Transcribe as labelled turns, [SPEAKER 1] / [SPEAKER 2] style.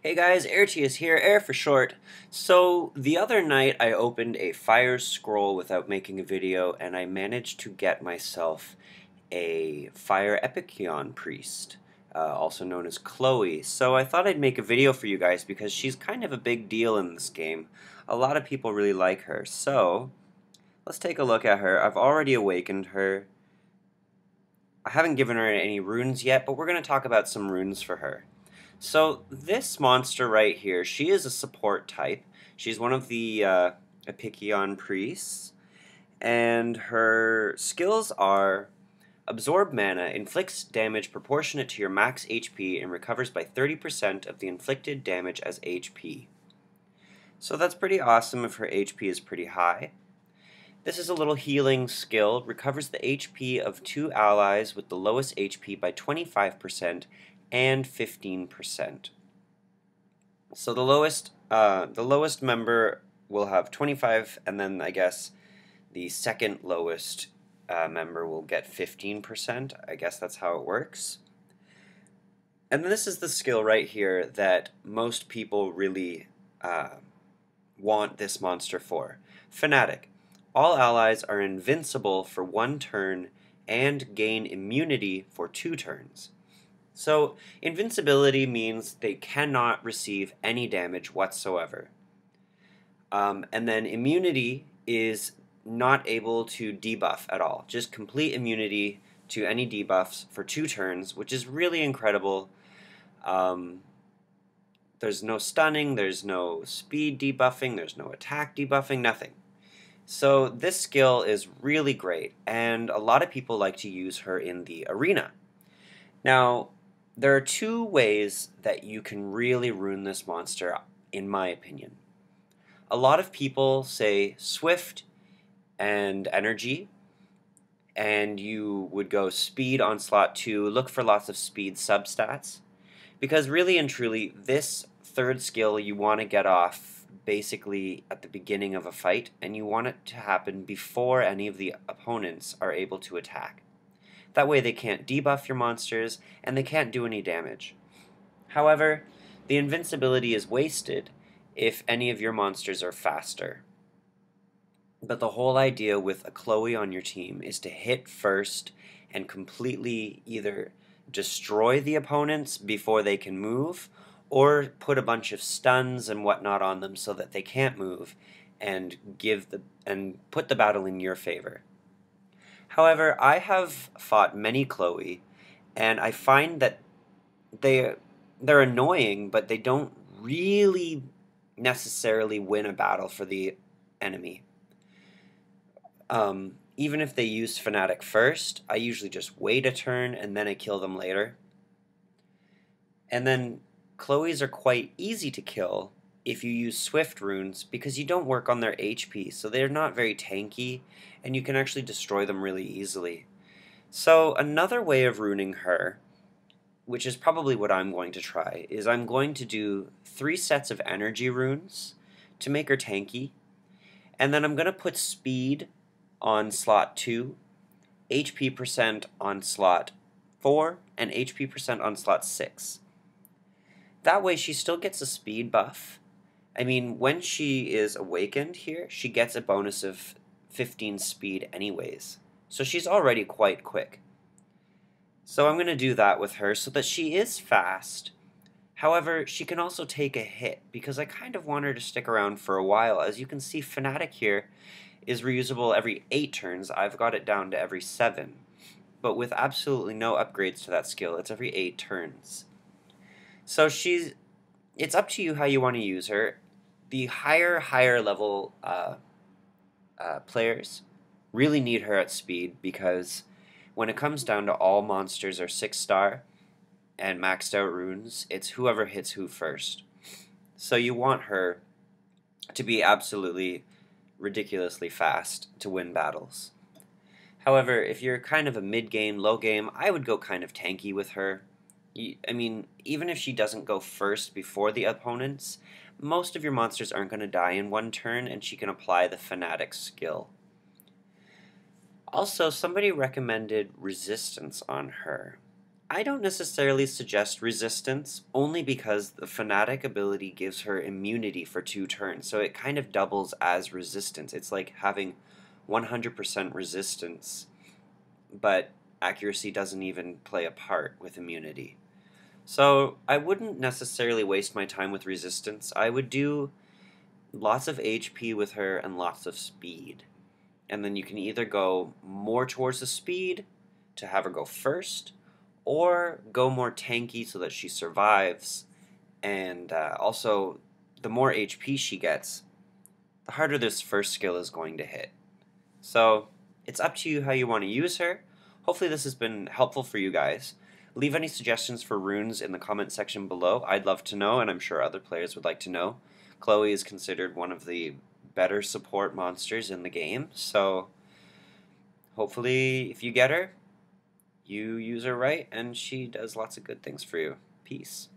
[SPEAKER 1] Hey guys, Airtius here, Air for short. So, the other night I opened a Fire scroll without making a video, and I managed to get myself a Fire Epikion Priest, also known as Chloe. So I thought I'd make a video for you guys because she's kind of a big deal in this game. A lot of people really like her. So, let's take a look at her. I've already awakened her. I haven't given her any runes yet, but we're going to talk about some runes for her. So this monster right here, she is a support type. She's one of the Epikion Priests, and her skills are Absorb Mana, inflicts damage proportionate to your max HP, and recovers by 30% of the inflicted damage as HP. So that's pretty awesome if her HP is pretty high. This is a little healing skill, recovers the HP of 2 allies with the lowest HP by 25%, and 15%. So the lowest member will have 25, and then I guess the second lowest member will get 15%. I guess that's how it works. And this is the skill right here that most people really want this monster for. Fanatic. All allies are invincible for 1 turn and gain immunity for 2 turns. So, invincibility means they cannot receive any damage whatsoever. And then immunity is not able to debuff at all. Just complete immunity to any debuffs for 2 turns, which is really incredible. There's no stunning, there's no speed debuffing, there's no attack debuffing, nothing. So this skill is really great, and a lot of people like to use her in the arena. Now, there are 2 ways that you can really ruin this monster, in my opinion. A lot of people say Swift and Energy, and you would go Speed on slot 2, look for lots of speed substats, because really and truly, this 3rd skill you want to get off basically at the beginning of a fight, and you want it to happen before any of the opponents are able to attack. That way they can't debuff your monsters, and they can't do any damage. However, the invincibility is wasted if any of your monsters are faster. But the whole idea with a Chloe on your team is to hit first and completely either destroy the opponents before they can move, or put a bunch of stuns and whatnot on them so that they can't move, and put the battle in your favor. However, I have fought many Chloe, and I find that they're annoying, but they don't really necessarily win a battle for the enemy. Even if they use Fanatic first, I usually just wait a turn and then I kill them later. And then Chloes are quite easy to kill if you use Swift runes, because you don't work on their HP, so they're not very tanky, and you can actually destroy them really easily. So another way of ruining her, which is probably what I'm going to try, is I'm going to do 3 sets of energy runes to make her tanky, and then I'm going to put speed on slot 2, HP percent on slot 4, and HP percent on slot 6. That way she still gets a speed buff. I mean, when she is awakened here, she gets a bonus of 15 speed anyways. So she's already quite quick. So I'm going to do that with her so that she is fast. However, she can also take a hit, because I kind of want her to stick around for a while. As you can see, Fanatic here is reusable every 8 turns. I've got it down to every 7. But with absolutely no upgrades to that skill, it's every 8 turns. So it's up to you how you want to use her. The higher level players really need her at speed, because when it comes down to all monsters are 6-star and maxed out runes, it's whoever hits who first. So you want her to be absolutely ridiculously fast to win battles. However, if you're kind of a mid-game, low game, I would go kind of tanky with her. I mean, even if she doesn't go first before the opponents, most of your monsters aren't going to die in 1 turn, and she can apply the Fanatic skill. Also, somebody recommended resistance on her. I don't necessarily suggest resistance, only because the Fanatic ability gives her immunity for 2 turns, so it kind of doubles as resistance. It's like having 100% resistance, but accuracy doesn't even play a part with immunity. So I wouldn't necessarily waste my time with resistance. I would do lots of HP with her and lots of speed. And then you can either go more towards the speed to have her go first, or go more tanky so that she survives. And also, the more HP she gets, the harder this first skill is going to hit. So it's up to you how you want to use her. Hopefully this has been helpful for you guys. Leave any suggestions for runes in the comment section below. I'd love to know, and I'm sure other players would like to know. Chloe is considered one of the better support monsters in the game, so hopefully if you get her, you use her right, and she does lots of good things for you. Peace.